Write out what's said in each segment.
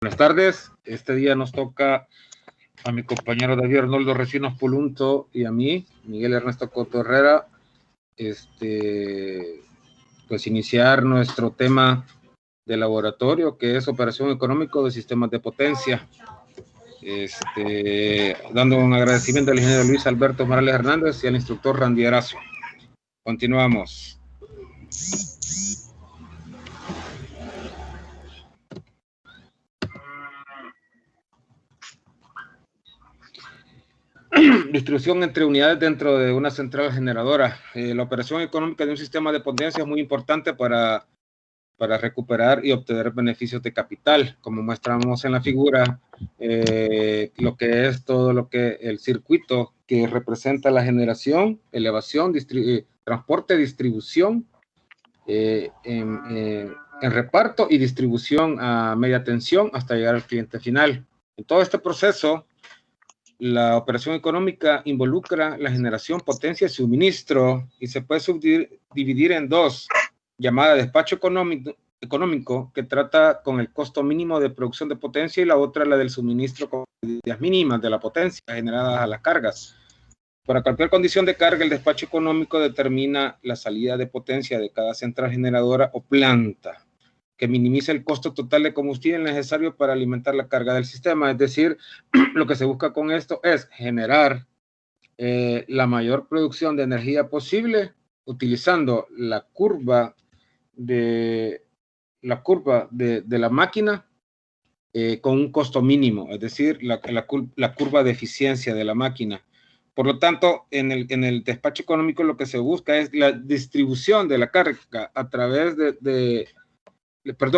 Buenas tardes. Este día nos toca a mi compañero David Arnoldo Recinos Pulunto y a mí, Miguel Ernesto Coto Herrera, pues iniciar nuestro tema de laboratorio, que es operación económico de sistemas de potencia. Dando un agradecimiento al ingeniero Luis Alberto Morales Hernández y al instructor Randy Erazo. Continuamos. Distribución entre unidades dentro de una central generadora. La operación económica de un sistema de potencia es muy importante para recuperar y obtener beneficios de capital, como mostramos en la figura, lo que es todo lo que el circuito que representa la generación, elevación, transporte, distribución, en reparto y distribución a media tensión hasta llegar al cliente final. En todo este proceso, la operación económica involucra la generación, potencia y suministro, y se puede subdividir en dos, llamada despacho económico, que trata con el costo mínimo de producción de potencia, y la otra, la del suministro, con medidas mínimas de la potencia generadas a las cargas. Para cualquier condición de carga, el despacho económico determina la salida de potencia de cada central generadora o planta, que minimiza el costo total de combustible necesario para alimentar la carga del sistema. Es decir, lo que se busca con esto es generar la mayor producción de energía posible utilizando la curva de la máquina con un costo mínimo, es decir, la curva de eficiencia de la máquina. Por lo tanto, en el despacho económico lo que se busca es la distribución de la carga a través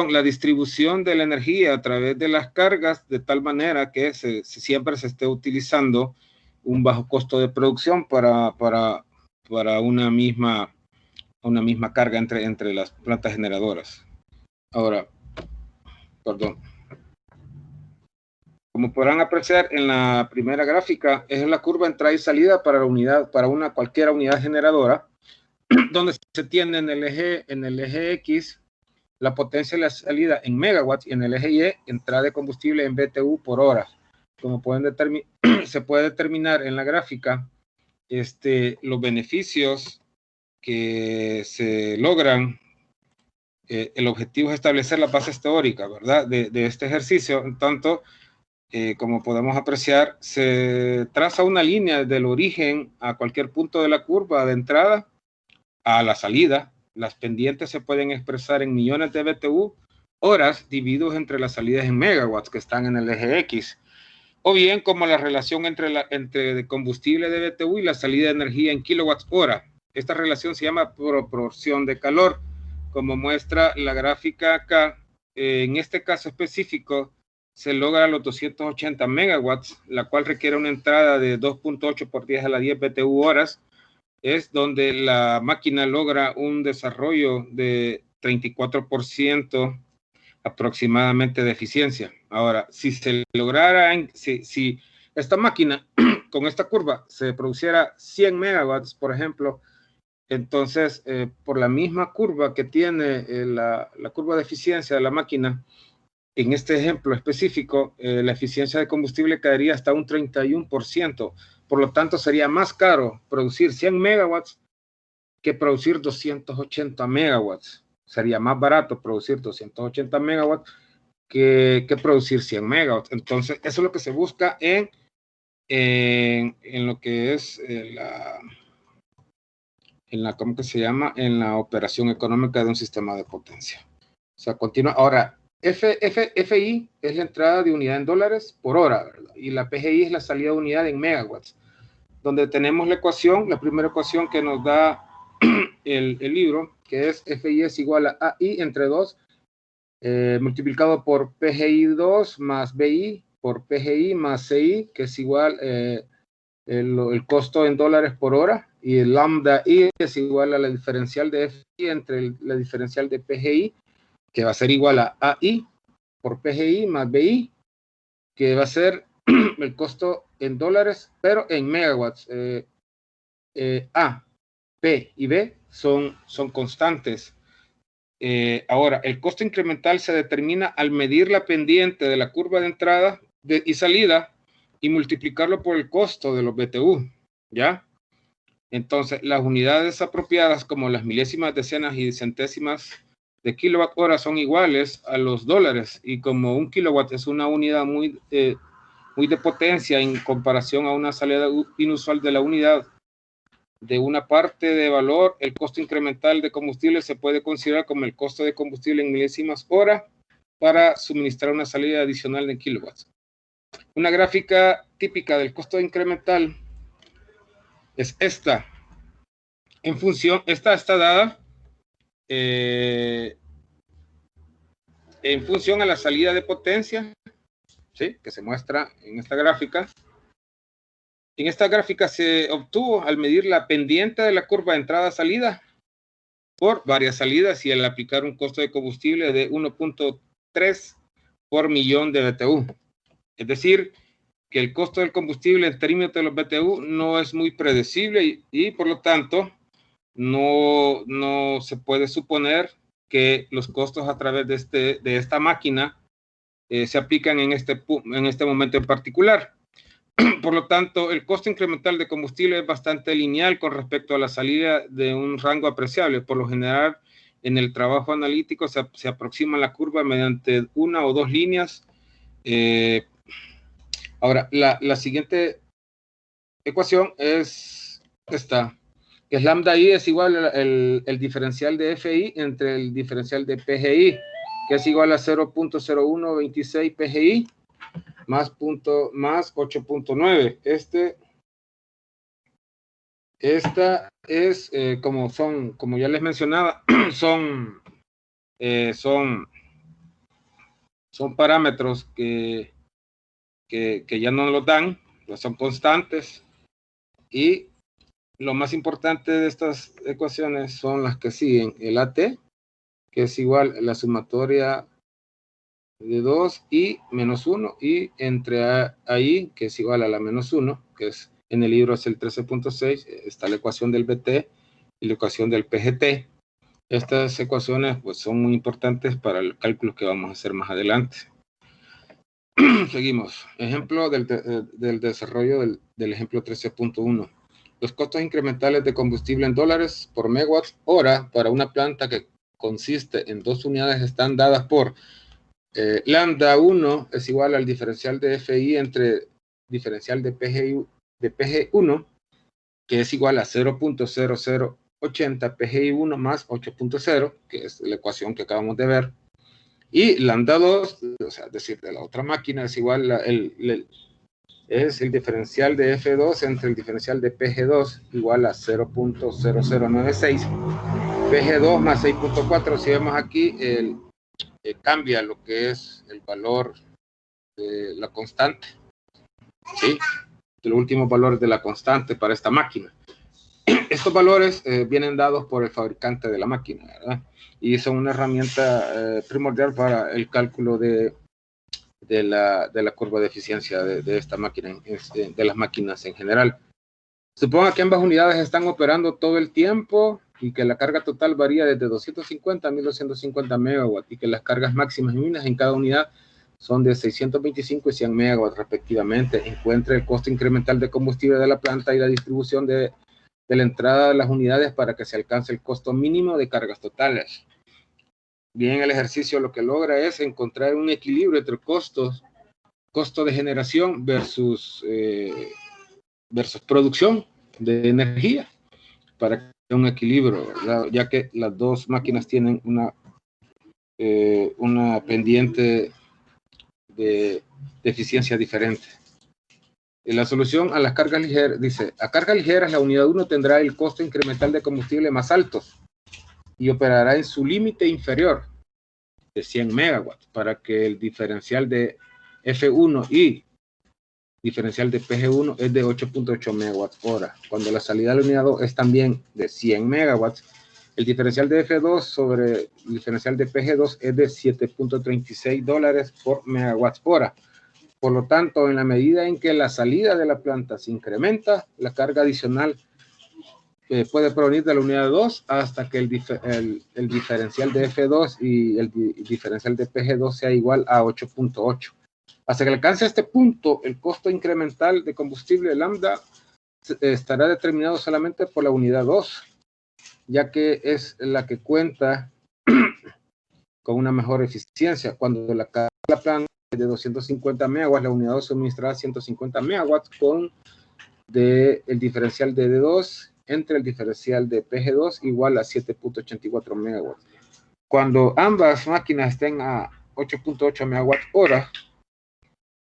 la distribución de la energía a través de las cargas, de tal manera que siempre se esté utilizando un bajo costo de producción para una misma carga entre las plantas generadoras. Ahora, como podrán apreciar en la primera gráfica, es la curva entrada y salida para cualquier unidad generadora, donde se tiene en el eje X la potencia de la salida en megawatts y en el eje Y entrada de combustible en BTU por hora. Como se puede determinar en la gráfica, los beneficios que se logran. El objetivo es establecer las bases teóricas, ¿verdad?, de este ejercicio. En tanto, como podemos apreciar, se traza una línea del origen a cualquier punto de la curva de entrada a la salida. Las pendientes se pueden expresar en millones de BTU horas divididos entre las salidas en megawatts que están en el eje X, o bien como la relación entre el combustible de BTU y la salida de energía en kilowatts hora. Esta relación se llama proporción de calor, como muestra la gráfica acá. En este caso específico se logra los 280 megawatts, la cual requiere una entrada de 2.8 por 10 a la 10 BTU horas. Es donde la máquina logra un desarrollo de 34% aproximadamente de eficiencia. Ahora, si se lograra, si esta máquina con esta curva se produciera 100 megawatts, por ejemplo, entonces por la misma curva que tiene la curva de eficiencia de la máquina, en este ejemplo específico, la eficiencia de combustible caería hasta un 31%. Por lo tanto, sería más caro producir 100 megawatts que producir 280 megawatts. Sería más barato producir 280 megawatts que producir 100 megawatts. Entonces, eso es lo que se busca en lo que es ¿cómo que se llama? En la operación económica de un sistema de potencia. O sea, continúa. Ahora, FI es la entrada de unidad en dólares por hora, ¿verdad? Y la PGI es la salida de unidad en megawatts, donde tenemos la primera ecuación que nos da el libro, que es FI es igual a AI entre 2, multiplicado por PGI 2 más BI por PGI más CI, que es igual el costo en dólares por hora, y el lambda I es igual a la diferencial de FI entre la diferencial de PGI, que va a ser igual a AI por PGI más BI, que va a ser el costo en dólares, pero en megawatts. A, P y B son constantes. Ahora, el costo incremental se determina al medir la pendiente de la curva de entrada y salida y multiplicarlo por el costo de los BTU, ¿ya? Entonces, las unidades apropiadas como las milésimas, decenas y centésimas de kilowatt hora son iguales a los dólares, y como un kilowatt es una unidad muy de potencia en comparación a una salida inusual de la unidad de una parte de valor, el costo incremental de combustible se puede considerar como el costo de combustible en milésimas hora para suministrar una salida adicional de kilowatts. Una gráfica típica del costo incremental es esta. En función, esta está dada en función a la salida de potencia, ¿sí?, que se muestra en esta gráfica. En esta gráfica se obtuvo al medir la pendiente de la curva de entrada-salida por varias salidas y al aplicar un costo de combustible de 1.3 por millón de BTU. Es decir, que el costo del combustible en términos de los BTU no es muy predecible y por lo tanto no se puede suponer que los costos a través de esta máquina se aplican en este momento en particular. Por lo tanto, el costo incremental de combustible es bastante lineal con respecto a la salida de un rango apreciable. Por lo general, en el trabajo analítico se aproxima la curva mediante una o dos líneas. Ahora, la siguiente ecuación es esta, que es lambda I es igual el diferencial de FI entre el diferencial de PGI, que es igual a 0.0126 PGI más 8.9. Esta es, como ya les mencionaba, son parámetros que ya no los dan, son constantes, y lo más importante de estas ecuaciones son las que siguen. El AT, que es igual a la sumatoria de 2 y menos 1, y entre ahí, que es igual a la menos 1, que es en el libro es el 13.6, está la ecuación del BT y la ecuación del PGT. Estas ecuaciones pues son muy importantes para el cálculo que vamos a hacer más adelante. Seguimos. Ejemplo del desarrollo del ejemplo 13.1. Los costos incrementales de combustible en dólares por megawatt hora para una planta que consiste en 2 unidades están dadas por lambda 1 es igual al diferencial de FI entre diferencial de PG1, que es igual a 0.0080 PGI1 más 8.0, que es la ecuación que acabamos de ver. Y lambda 2, o sea, es decir, de la otra máquina, es igual es el diferencial de F2 entre el diferencial de PG2 igual a 0.0096 PG2 más 6.4. Si vemos aquí, cambia lo que es el valor de la constante, ¿sí?, de los últimos valores de la constante para esta máquina. Estos valores vienen dados por el fabricante de la máquina, ¿verdad? Y son una herramienta primordial para el cálculo de la curva de eficiencia de esta máquina, de las máquinas en general. Suponga que ambas unidades están operando todo el tiempo y que la carga total varía desde 250 a 1250 megawatts y que las cargas máximas y mínimas en cada unidad son de 625 y 100 megawatts respectivamente. Encuentre el costo incremental de combustible de la planta y la distribución de la entrada de las unidades para que se alcance el costo mínimo de cargas totales. Bien, el ejercicio lo que logra es encontrar un equilibrio entre costo de generación versus producción de energía, para que haya un equilibrio, ¿verdad?, ya que las dos máquinas tienen una pendiente de eficiencia diferente. En la solución a las cargas ligeras, dice, a cargas ligeras la unidad 1 tendrá el costo incremental de combustible más alto y operará en su límite inferior de 100 megawatts para que el diferencial de F1 y diferencial de PG1 es de 8.8 megawatts hora. Cuando la salida de la unidad 2 es también de 100 megawatts, el diferencial de F2 sobre el diferencial de PG2 es de 7.36 dólares por megawatts hora. Por lo tanto, en la medida en que la salida de la planta se incrementa, la carga adicional puede provenir de la unidad 2 hasta que el diferencial de F2 y el diferencial de PG2 sea igual a 8.8. Hasta que alcance este punto, el costo incremental de combustible lambda estará determinado solamente por la unidad 2, ya que es la que cuenta con una mejor eficiencia. Cuando la planta es de 250 megawatts, la unidad 2 suministrará 150 megawatts con el diferencial de D2 entre el diferencial de PG2 igual a 7.84 megawatts. Cuando ambas máquinas estén a 8.8 megawatts hora,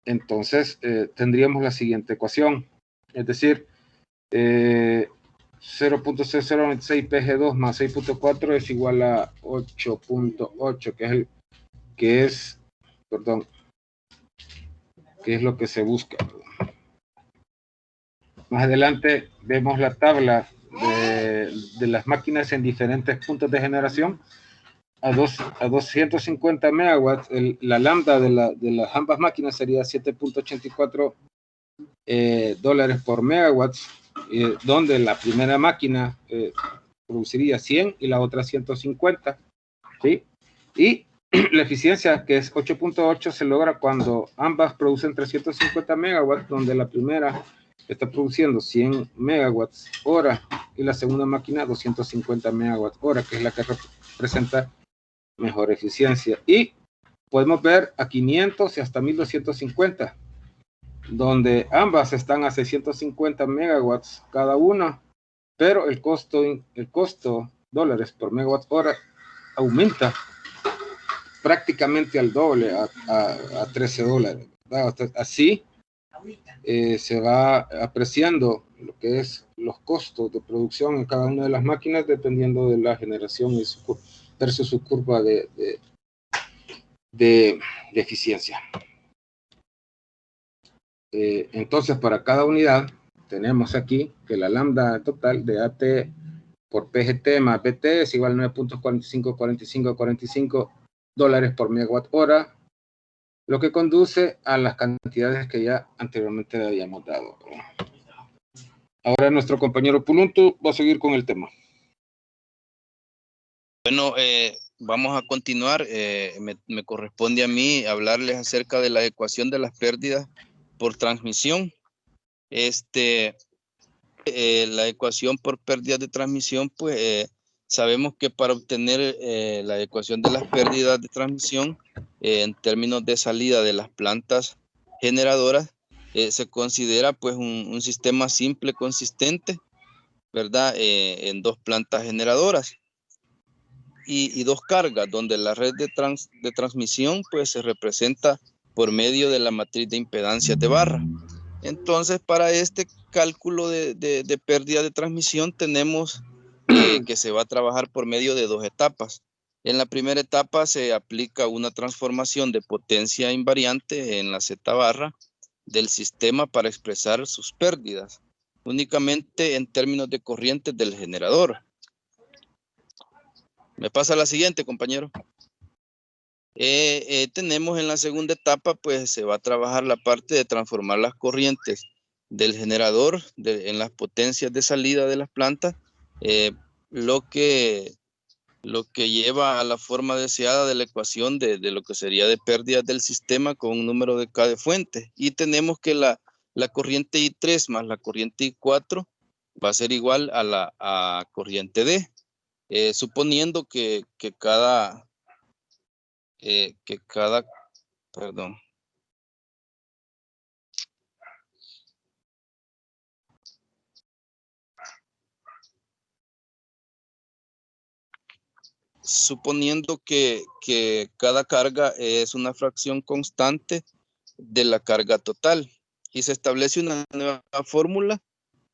entonces tendríamos la siguiente ecuación, es decir, 0.0096 PG2 más 6.4 es igual a 8.8, que es lo que se busca. Más adelante vemos la tabla de las máquinas en diferentes puntos de generación. A 250 megawatts, la lambda de las ambas máquinas sería 7.84 dólares por megawatts, donde la primera máquina produciría 100 y la otra 150, ¿sí? Y la eficiencia, que es 8.8, se logra cuando ambas producen 350 megawatts, donde la primera está produciendo 100 megawatts hora y la segunda máquina 250 megawatts hora, que es la que representa mejor eficiencia. Y podemos ver a 500 y hasta 1250, donde ambas están a 650 megawatts cada una, pero el costo dólares por megawatt hora aumenta prácticamente al doble, a 13 dólares. Así se va apreciando lo que es los costos de producción en cada una de las máquinas dependiendo de la generación y versus su curva de eficiencia. Entonces, para cada unidad tenemos aquí que la lambda total de AT por PGT más BT es igual a 9.4545 dólares por megawatt hora, lo que conduce a las cantidades que ya anteriormente habíamos dado. Ahora nuestro compañero Puluntu va a seguir con el tema. Bueno, vamos a continuar. Me corresponde a mí hablarles acerca de la ecuación de las pérdidas por transmisión. La ecuación por pérdidas de transmisión, pues sabemos que para obtener la ecuación de las pérdidas de transmisión en términos de salida de las plantas generadoras, se considera pues un sistema simple consistente, ¿verdad? En dos plantas generadoras y dos cargas, donde la red de transmisión pues se representa por medio de la matriz de impedancias de barra. Entonces, para este cálculo de pérdida de transmisión tenemos que se va a trabajar por medio de dos etapas. En la primera etapa se aplica una transformación de potencia invariante en la Z barra del sistema para expresar sus pérdidas, únicamente en términos de corriente del generador. Me pasa a la siguiente, compañero. Tenemos en la segunda etapa, pues se va a trabajar la parte de transformar las corrientes del generador en las potencias de salida de las plantas, lo que lleva a la forma deseada de la ecuación de lo que sería de pérdidas del sistema con un número de K de fuente. Y tenemos que la corriente I3 más la corriente I4 va a ser igual a la corriente D, suponiendo que cada suponiendo que cada carga es una fracción constante de la carga total y se establece una nueva fórmula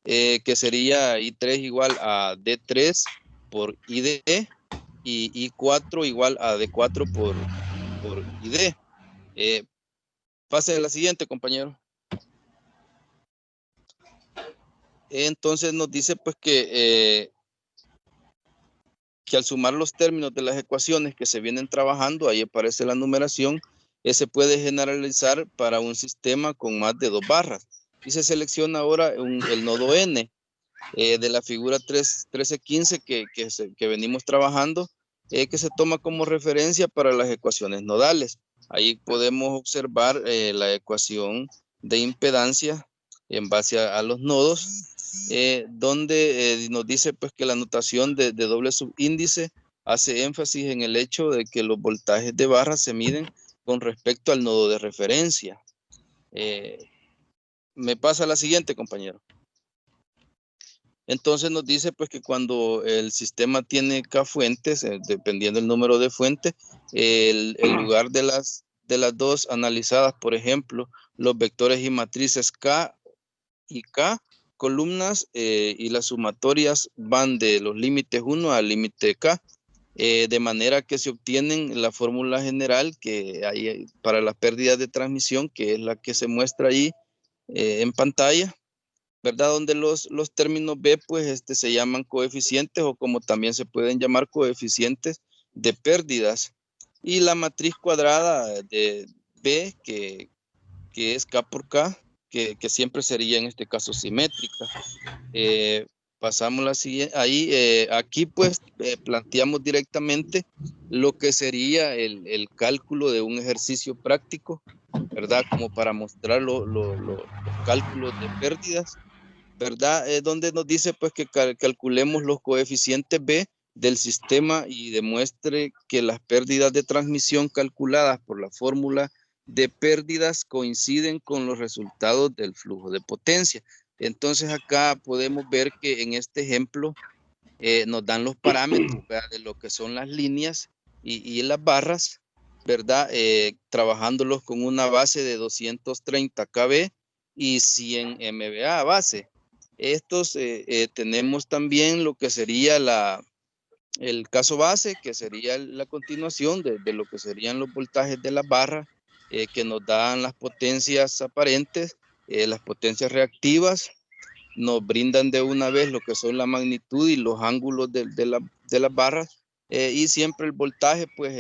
que sería I3 igual a D3 por ID y I4 igual a D4 por ID. Pase a la siguiente, compañero. Entonces nos dice pues que al sumar los términos de las ecuaciones que se vienen trabajando, ahí aparece la numeración, se puede generalizar para un sistema con más de dos barras. Y se selecciona ahora el nodo N. de la figura 1315 que venimos trabajando, que se toma como referencia para las ecuaciones nodales. Ahí podemos observar la ecuación de impedancia en base a los nodos, donde nos dice pues que la notación de doble subíndice hace énfasis en el hecho de que los voltajes de barra se miden con respecto al nodo de referencia. Me pasa la siguiente, compañero. Entonces nos dice pues que cuando el sistema tiene K fuentes, dependiendo del número de fuentes, el lugar de las dos analizadas, por ejemplo, los vectores y matrices K y K, columnas, y las sumatorias van de los límites 1 al límite K, de manera que se obtienen la fórmula general que hay para las pérdidas de transmisión, que es la que se muestra ahí en pantalla, ¿verdad? Donde los términos B pues se llaman coeficientes, o como también se pueden llamar coeficientes de pérdidas, y la matriz cuadrada de B que es K por K, que siempre sería en este caso simétrica. Pasamos la siguiente, ahí, aquí pues planteamos directamente lo que sería el cálculo de un ejercicio práctico, ¿verdad? Como para mostrar los cálculos de pérdidas, ¿verdad? Donde nos dice pues que calculemos los coeficientes B del sistema y demuestre que las pérdidas de transmisión calculadas por la fórmula de pérdidas coinciden con los resultados del flujo de potencia. Entonces acá podemos ver que en este ejemplo nos dan los parámetros, ¿verdad?, de lo que son las líneas y las barras, ¿verdad? Trabajándolos con una base de 230 kV y 100 MVA base. Estos tenemos también lo que sería el caso base, que sería la continuación de lo que serían los voltajes de las barras, que nos dan las potencias aparentes, las potencias reactivas, nos brindan de una vez lo que son la magnitud y los ángulos de las barras, y siempre el voltaje pues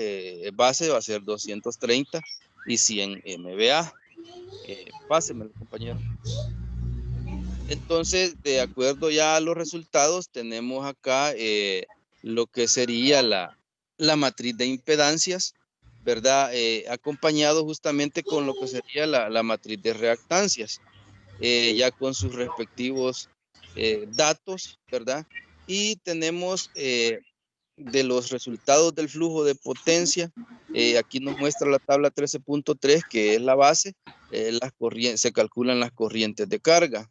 base va a ser 230 y 100 MVA. Pásenmelo, compañero. Entonces, de acuerdo ya a los resultados, tenemos acá lo que sería la matriz de impedancias, ¿verdad? Acompañado justamente con lo que sería la matriz de reactancias, ya con sus respectivos datos, ¿verdad? Y tenemos de los resultados del flujo de potencia, aquí nos muestra la tabla 13.3, que es la base, se calculan las corrientes de carga,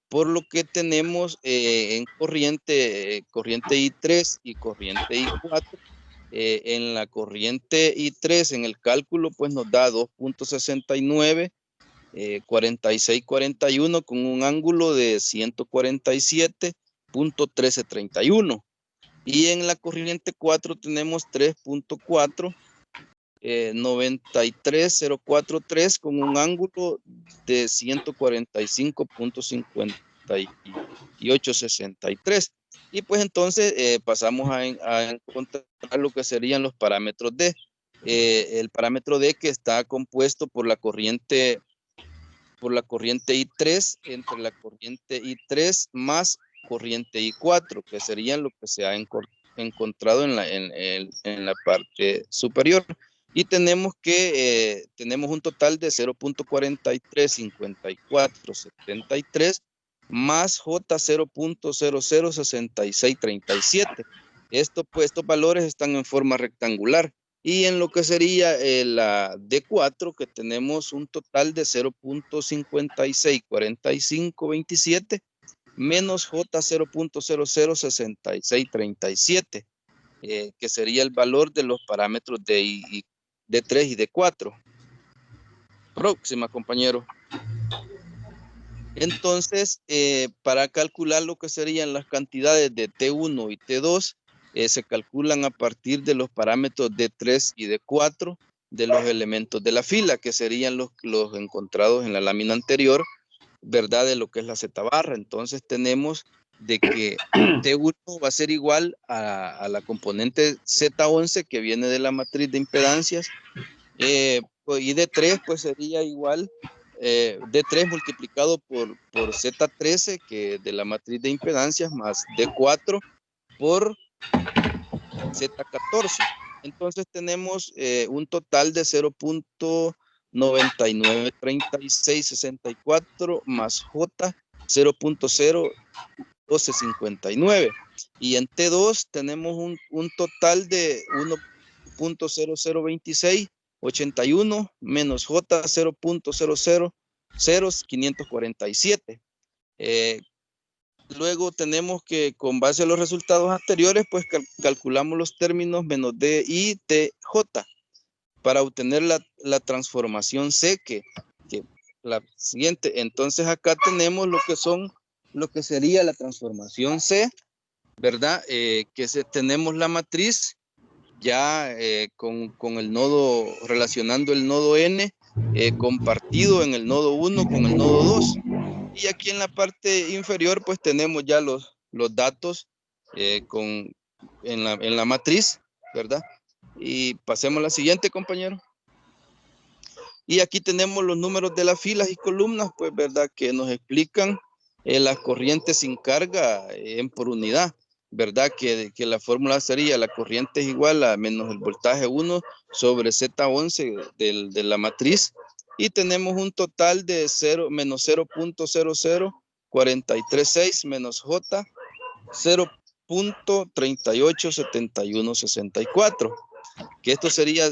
por lo que tenemos en corriente I3 y corriente I4. En la corriente I3, en el cálculo, pues nos da 2.69, 4641 con un ángulo de 147.1331. Y en la corriente 4 tenemos 3.4, 93043 con un ángulo de 145.5863. Y pues entonces pasamos a encontrar lo que serían los parámetros D. El parámetro D, que está compuesto por la corriente I3 entre la corriente I3 más corriente I4, que serían lo que se ha encontrado en la parte superior. Y tenemos que tenemos un total de 0.435473 más J 0.006637. Estos valores están en forma rectangular. Y en lo que sería la D4, que tenemos un total de 0.564527 menos J 0.006637, que sería el valor de los parámetros de D3 y D4. Próxima, compañero. Entonces, para calcular lo que serían las cantidades de T1 y T2, se calculan a partir de los parámetros D3 y D4 de los elementos de la fila, que serían los encontrados en la lámina anterior, ¿verdad? De lo que es la Z barra. Entonces tenemos de que T1 va a ser igual a la componente Z11 que viene de la matriz de impedancias, y D3 pues sería igual D3 multiplicado por Z13, que de la matriz de impedancias, más D4 por Z14. Entonces tenemos un total de 0.993664 más J 0.01259. Y en T2 tenemos un total de 1.002681 menos J 0.0000547. Luego tenemos que, con base a los resultados anteriores, pues calculamos los términos menos D, I, T, J para obtener la transformación C, que la siguiente. Entonces acá tenemos lo que sería la transformación C, ¿verdad? Tenemos la matriz ya con el nodo, relacionando el nodo N compartido en el nodo 1 con el nodo 2. Y aquí en la parte inferior pues tenemos ya los datos en la matriz, ¿verdad? Y pasemos a la siguiente, compañero. Y aquí tenemos los números de las filas y columnas, pues, ¿verdad? Que nos explican las corrientes sin carga por unidad, ¿verdad? Que la fórmula sería: la corriente es igual a menos el voltaje 1 sobre Z11 de la matriz. Y tenemos un total de menos 0.00436 menos J 0.387164. Que esto sería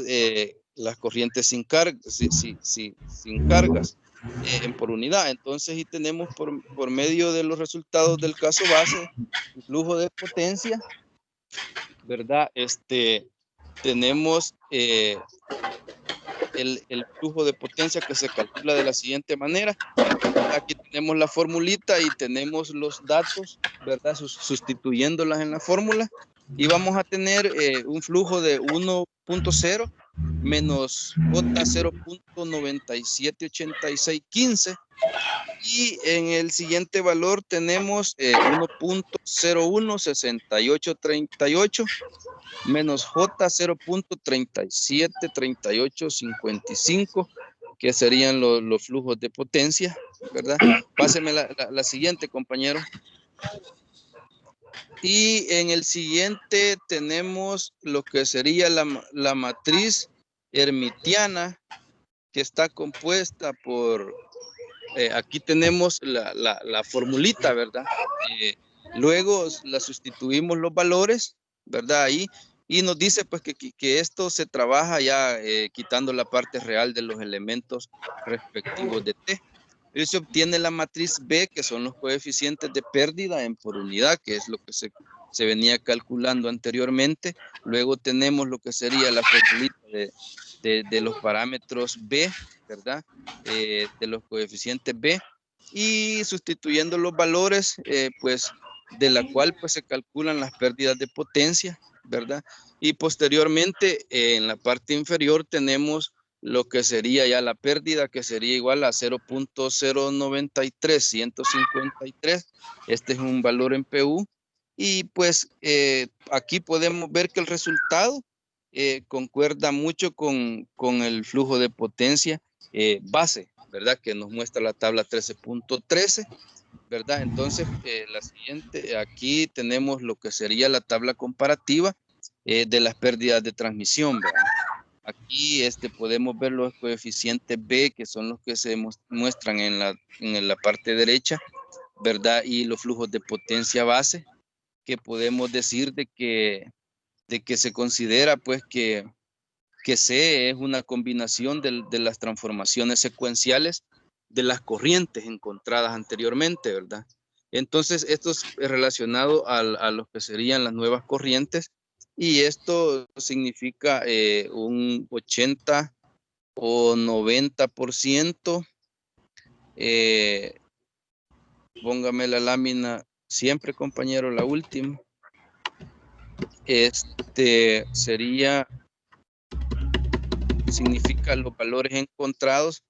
las corrientes sin cargas, sin cargas por unidad. Entonces, y tenemos por medio de los resultados del caso base, el flujo de potencia, ¿verdad? Tenemos el flujo de potencia que se calcula de la siguiente manera. Aquí tenemos la formulita y tenemos los datos, ¿verdad? Sustituyéndolas en la fórmula. Y vamos a tener un flujo de 1.0 menos J 0.978615. Y en el siguiente valor tenemos 1.016838 menos J 0.373855, que serían los flujos de potencia, ¿verdad? Páseme la siguiente, compañero. Y en el siguiente tenemos lo que sería la matriz hermitiana, que está compuesta por, aquí tenemos la formulita, ¿verdad? Luego la sustituimos los valores, ¿verdad? Ahí. Y nos dice pues que esto se trabaja ya quitando la parte real de los elementos respectivos de T. Y se obtiene la matriz B, que son los coeficientes de pérdida por unidad, que es lo que se venía calculando anteriormente. Luego tenemos lo que sería la formulita de los parámetros B, ¿verdad? De los coeficientes B. Y sustituyendo los valores, pues de la cual pues se calculan las pérdidas de potencia, ¿verdad? Y posteriormente en la parte inferior tenemos lo que sería ya la pérdida, que sería igual a 0.093153. Este es un valor en PU. Y pues aquí podemos ver que el resultado concuerda mucho con el flujo de potencia base, ¿verdad? Que nos muestra la tabla 13.13, ¿verdad? Entonces, la siguiente, aquí tenemos lo que sería la tabla comparativa de las pérdidas de transmisión, ¿verdad? Aquí podemos ver los coeficientes B, que son los que se muestran en la parte derecha, ¿verdad? Y los flujos de potencia base, que podemos decir de que se considera pues que C es una combinación de las transformaciones secuenciales de las corrientes encontradas anteriormente, ¿verdad? Entonces, esto es relacionado a lo que serían las nuevas corrientes, y esto significa un 80 o 90%. Póngame la lámina siempre, compañero, la última. Significa los valores encontrados,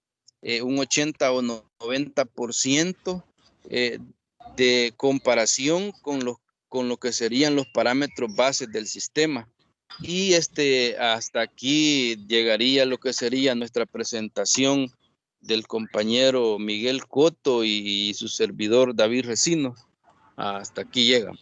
un 80 o 90% de comparación con lo que serían los parámetros bases del sistema. Y hasta aquí llegaría lo que sería nuestra presentación del compañero Miguel Coto y su servidor David Recinos. Hasta aquí llega.